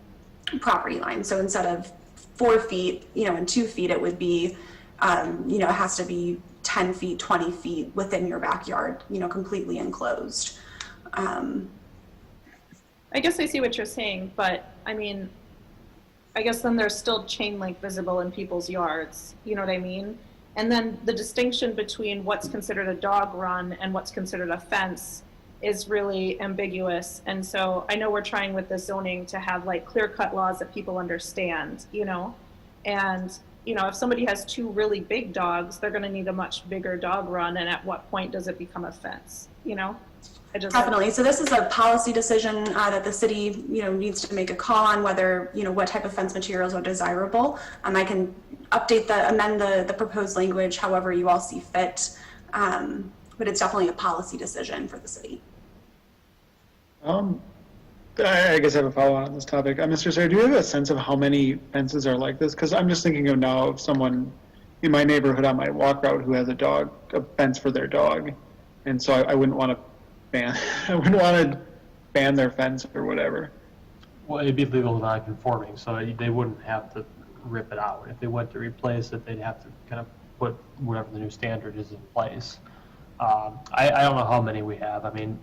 property line. So instead of 4 feet, and 2 feet, it would be, it has to be 10 feet, 20 feet within your backyard, completely enclosed. I guess I see what you're saying, but I mean, I guess then there's still chain link visible in people's yards, you know what I mean? And then the distinction between what's considered a dog run and what's considered a fence is really ambiguous. And so I know we're trying with the zoning to have like clear-cut laws that people understand, and if somebody has 2 really big dogs, they're going to need a much bigger dog run. And at what point does it become a fence? Definitely. So this is a policy decision that the city, needs to make a call on whether, what type of fence materials are desirable. I can amend the proposed language however you all see fit, but it's definitely a policy decision for the city. I guess I have a follow-on on this topic. Mr. Sayre, do you have a sense of how many fences are like this? Because I'm just thinking of now of someone in my neighborhood on my walk route who has a fence for their dog, and so I wouldn't want to ban their fence or whatever. Well, it'd be legal non-conforming, so they wouldn't have to rip it out. If they went to replace it, they'd have to kind of put whatever the new standard is in place. I don't know how many we have. I mean,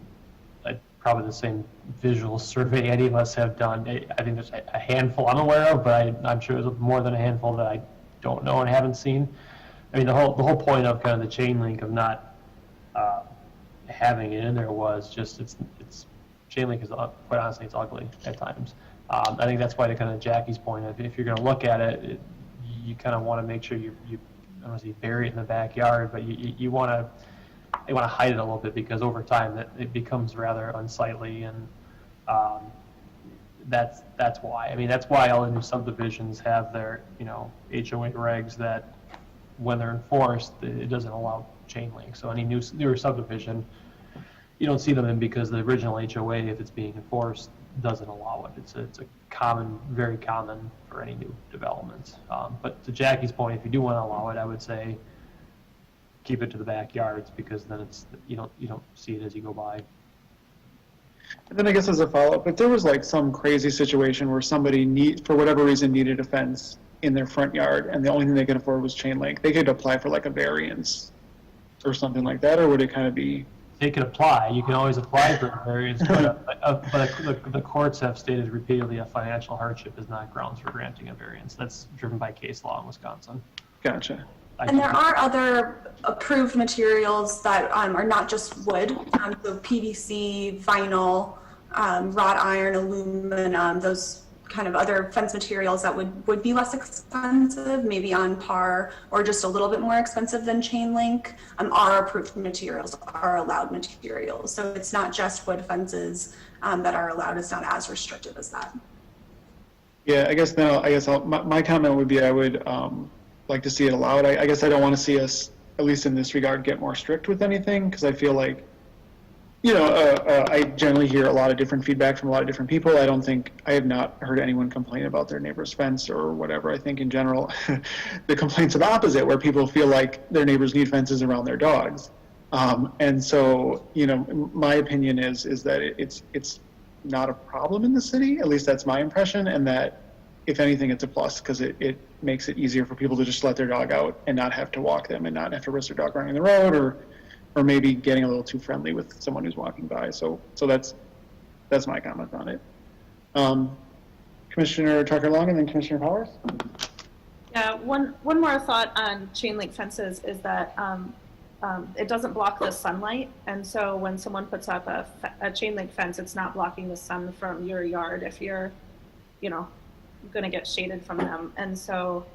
probably the same visual survey any of us have done. I think there's a handful I'm aware of, but I'm sure there's more than a handful that I don't know and haven't seen. I mean, the whole point of kind of the chain link of not having it in there was just it's chain link is, quite honestly, it's ugly at times. I think that's why, to kind of Jackie's point, if you're going to look at it, you kind of want to make sure you I don't want to say bury it in the backyard, but you want to hide it a little bit, because over time that it becomes rather unsightly, and that's why. I mean, that's why all the new subdivisions have their HOA regs that when they're enforced, it doesn't allow chain link. So any newer subdivision, you don't see them in, because the original HOA, if it's being enforced, doesn't allow it. It's a common, very common for any new developments. But to Jackie's point, if you do want to allow it, I would say keep it to the backyards, because then you don't see it as you go by. And then I guess as a follow-up, if there was like some crazy situation where somebody for whatever reason needed a fence in their front yard, and the only thing they could afford was chain link, they could apply for like a variance or something like that, or would it kind of be? They can apply. You can always apply for a variance, but the courts have stated repeatedly a financial hardship is not grounds for granting a variance. That's driven by case law in Wisconsin. Gotcha. And there are other approved materials that are not just wood, so PVC, vinyl, wrought iron, aluminum, those kind of other fence materials that would be less expensive, maybe on par or just a little bit more expensive than chain link, are approved materials, are allowed materials. So it's not just wood fences that are allowed. It's not as restrictive as that. Yeah, I guess my comment would be I would like to see it allowed. I guess I don't want to see us, at least in this regard, get more strict with anything, because I feel like, I generally hear a lot of different feedback from a lot of different people. I have not heard anyone complain about their neighbor's fence or whatever. I think in general, the complaints are the opposite, where people feel like their neighbors need fences around their dogs. And so, my opinion is that it's not a problem in the city. At least that's my impression, and that if anything, it's a plus, because it makes it easier for people to just let their dog out and not have to walk them and not have to risk their dog running the road or maybe getting a little too friendly with someone who's walking by. So that's my comment on it. Commissioner Tucker-Long and then Commissioner Powers. Yeah, one more thought on chain link fences is that it doesn't block the sunlight, and so when someone puts up a chain link fence, it's not blocking the sun from your yard if you're, going to get shaded from them. And so,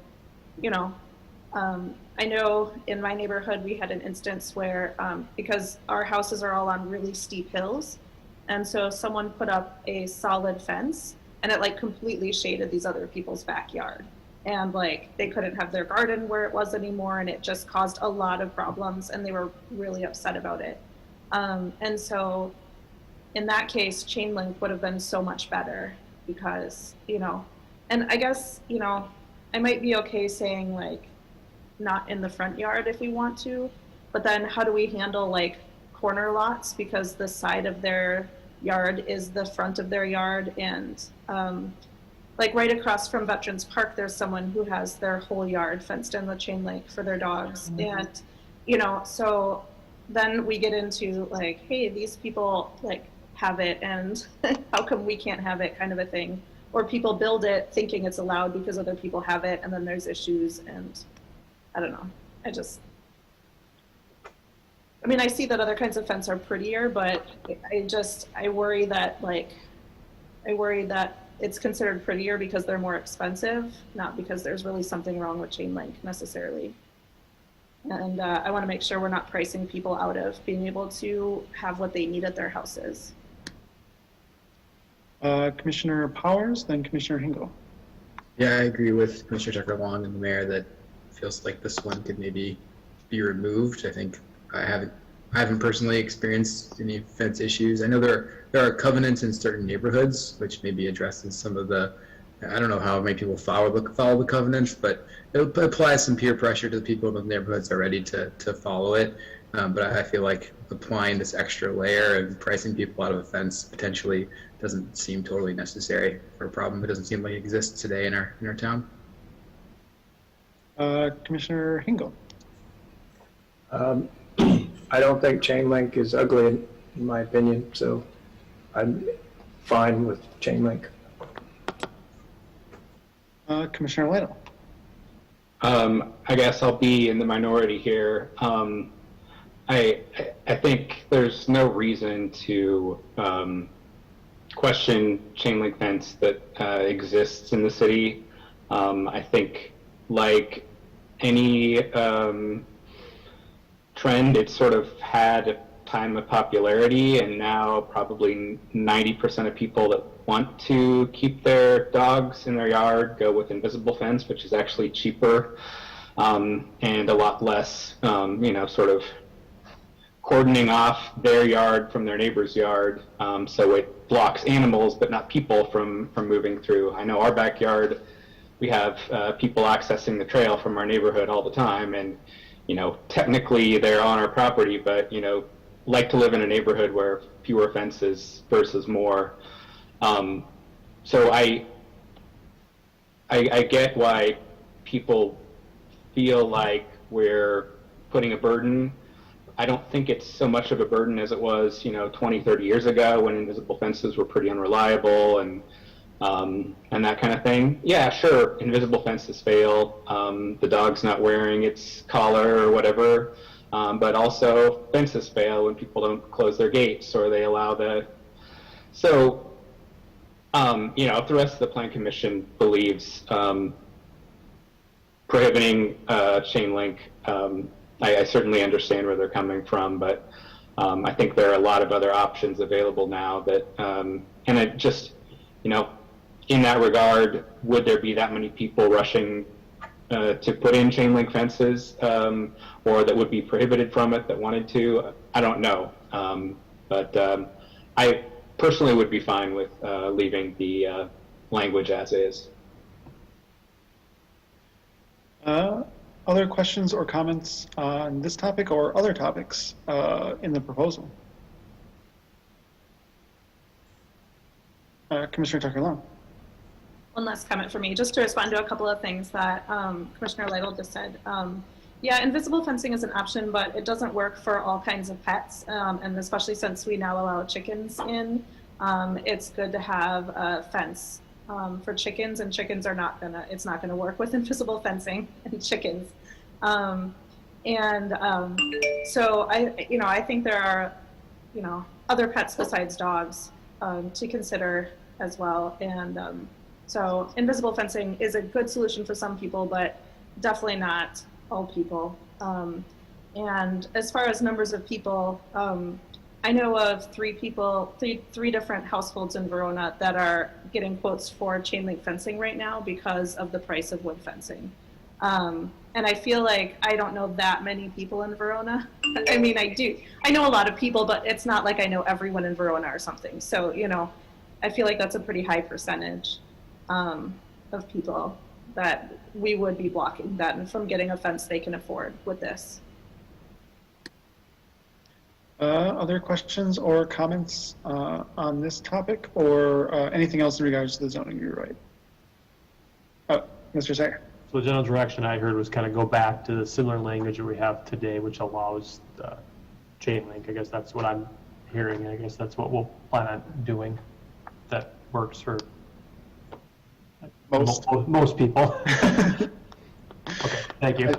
I know in my neighborhood we had an instance where because our houses are all on really steep hills, and so someone put up a solid fence and it completely shaded these other people's backyard, and they couldn't have their garden where it was anymore, and it just caused a lot of problems, and they were really upset about it. And so in that case, chain link would have been so much better, because and I guess I might be okay saying not in the front yard if we want to, but then how do we handle corner lots because the side of their yard is the front of their yard. And like right across from Veterans Park, there's someone who has their whole yard fenced in with chain link for their dogs. And, you know, so then we get into like, hey, these people like have it and how come we can't have it kind of a thing. Or people build it thinking it's allowed because other people have it, and then there's issues, and I don't know. I mean, I see that other kinds of fence are prettier, but I worry that it's considered prettier because they're more expensive, not because there's really something wrong with chain link necessarily. And I want to make sure we're not pricing people out of being able to have what they need at their houses. Commissioner Powers, then Commissioner Hingle. Yeah, I agree with Commissioner Tucker Long and the mayor that feels like this one could maybe be removed. I think I haven't personally experienced any fence issues. I know there are covenants in certain neighborhoods, which maybe addresses some of the, I don't know how many people follow the covenants, but it applies some peer pressure to the people in the neighborhoods already to follow it. But I feel like applying this extra layer and pricing people out of a fence potentially doesn't seem totally necessary for a problem that doesn't seem like it exists today in our town. Commissioner Hingle. I don't think chain link is ugly in my opinion, so I'm fine with chain link. Commissioner Lytle. I guess I'll be in the minority here. I think there's no reason to question chain link fence that exists in the city. I think like any trend, it's sort of had a time of popularity, and now probably 90% of people that want to keep their dogs in their yard go with invisible fence, which is actually cheaper and a lot less, sort of cordoning off their yard from their neighbor's yard, so it blocks animals but not people from moving through. I know our backyard, we have people accessing the trail from our neighborhood all the time, and technically they're on our property, but like to live in a neighborhood where fewer fences versus more. So I get why people feel like we're putting a burden. I don't think it's so much of a burden as it was, 20, 30 years ago when invisible fences were pretty unreliable and that kind of thing. Yeah, sure, invisible fences fail. The dog's not wearing its collar or whatever, but also fences fail when people don't close their gates or they allow the... So, if the rest of the Plan Commission believes prohibiting chain link, I certainly understand where they're coming from, but I think there are a lot of other options available now that, and it just, in that regard, would there be that many people rushing to put in chain link fences or that would be prohibited from it that wanted to? I don't know. But I personally would be fine with leaving the language as is. Other questions or comments on this topic or other topics in the proposal? Commissioner Tucker Long. One last comment for me, just to respond to a couple of things that Commissioner Lytle just said. Yeah, invisible fencing is an option, but it doesn't work for all kinds of pets, and especially since we now allow chickens in, it's good to have a fence for chickens, and chickens are it's not gonna work with invisible fencing and chickens. So I think there are, other pets besides dogs to consider as well, and so invisible fencing is a good solution for some people, but definitely not all people. And as far as numbers of people, I know of three different households in Verona that are getting quotes for chain link fencing right now because of the price of wood fencing. And I feel like I don't know that many people in Verona. I mean, I do. I know a lot of people, but it's not like I know everyone in Verona or something. So, I feel like that's a pretty high percentage of people that we would be blocking that from getting a fence they can afford with this. Other questions or comments on this topic or anything else in regards to the zoning rewrite? Mr. Sayer. So the general direction I heard was kind of go back to the similar language that we have today, which allows the chain link. I guess that's what I'm hearing. I guess that's what we'll plan on doing. That works for most people. Okay, thank you.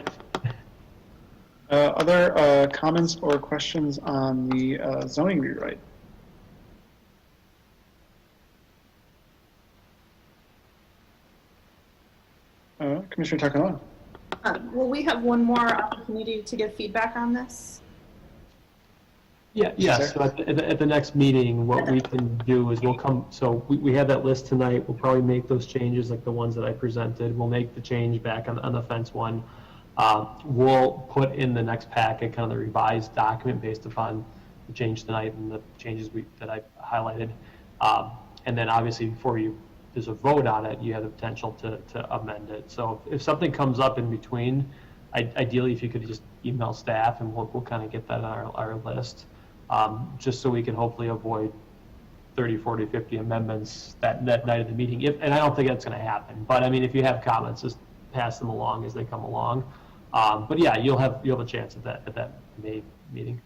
Other comments or questions on the zoning rewrite? Commissioner Takalan. Will we have one more opportunity to give feedback on this? Yeah. So at the next meeting, what we can do is we'll come, so we have that list tonight. We'll probably make those changes like the ones that I presented. We'll make the change back on the fence one. We'll put in the next packet kind of the revised document based upon the change tonight and the changes that I highlighted. And then obviously before there's a vote on it, you have the potential to amend it. So if something comes up in between, ideally if you could just email staff and we'll kind of get that on our list, just so we can hopefully avoid 30, 40, 50 amendments that night of the meeting. And I don't think that's going to happen. But I mean, if you have comments, just pass them along as they come along. But yeah, you'll have a chance at that May meeting.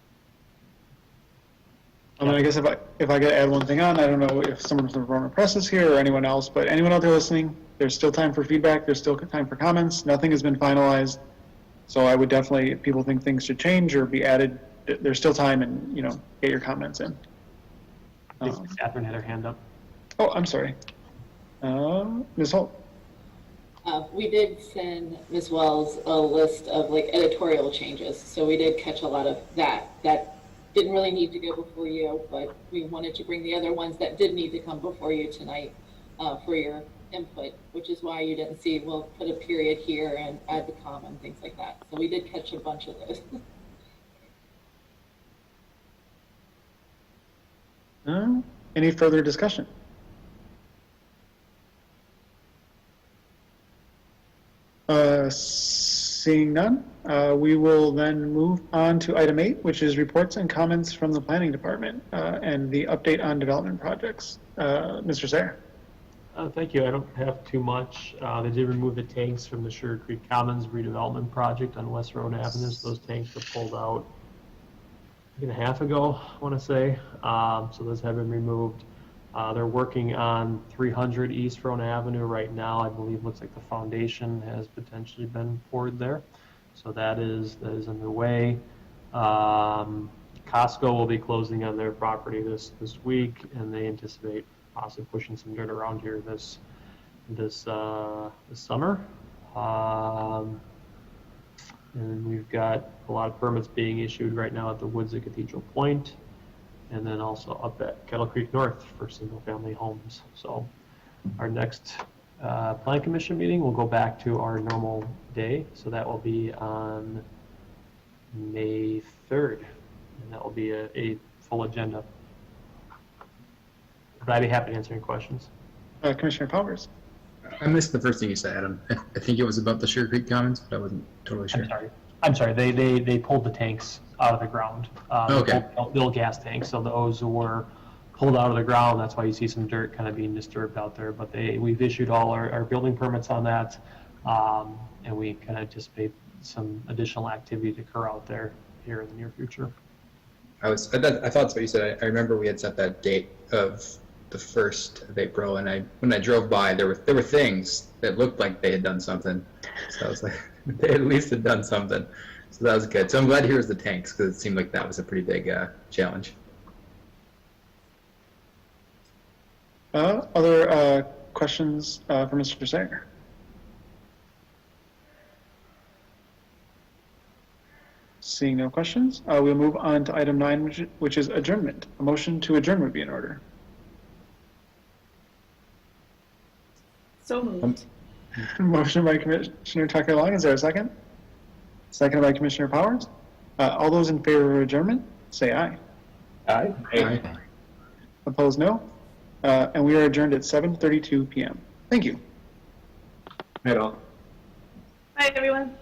I mean, I guess if I could add one thing on, I don't know if someone from the Verona Press is here or anyone else, but anyone out there listening, there's still time for feedback. There's still time for comments. Nothing has been finalized. So I would definitely, if people think things should change or be added, there's still time and, get your comments in. I think Catherine had her hand up. Oh, I'm sorry. Ms. Holt. We did send Ms. Wells a list of editorial changes. So we did catch a lot of that didn't really need to go before you, but we wanted to bring the other ones that did need to come before you tonight for your input, which is why you didn't see we'll put a period here and add the comma and things like that. So we did catch a bunch of those. Any further discussion? Seeing none, we will then move on to item 8, which is reports and comments from the planning department and the update on development projects. Mr. Sayer. Thank you. I don't have too much. They did remove the tanks from the Sugar Creek Commons redevelopment project on West Road Avenue. So those tanks were pulled out a week and a half ago, I want to say. So those have been removed. They're working on 300 East Roan Avenue right now. I believe looks like the foundation has potentially been poured there. So that is underway. Costco will be closing on their property this week, and they anticipate possibly pushing some dirt around here this summer. And we've got a lot of permits being issued right now at the Woods at Cathedral Point, and then also up at Kettle Creek North for single-family homes. So our next Plan Commission meeting will go back to our normal day, so that will be on May 3rd, and that will be a full agenda. But I'd be happy to answer any questions. Commissioner Powers. I missed the first thing you said, Adam. I think it was about the Sugar Creek Commons, but I wasn't totally sure. I'm sorry. They pulled the tanks out of the ground. Okay. The old gas tanks. So those were pulled out of the ground. That's why you see some dirt kind of being disturbed out there. But we've issued all our building permits on that, and we kind of anticipate some additional activity to occur out there here in the near future. I thought that's what you said. I remember we had set that date of the 1st of April, and when I drove by, there were things that looked like they had done something. So I was like, they at least had done something. So that was good. So I'm glad to hear it was the tanks, because it seemed like that was a pretty big challenge. Other questions for Mr. Sayer? Seeing no questions, we'll move on to item 9, which is adjournment. A motion to adjourn would be in order. So moved. Motion by Commissioner Tucker Long. Is there a second? Seconded by Commissioner Powers. All those in favor of adjournment, say aye. Aye. Aye. Opposed, no. And we are adjourned at 7:32 p.m. Thank you. Right on. Bye, everyone.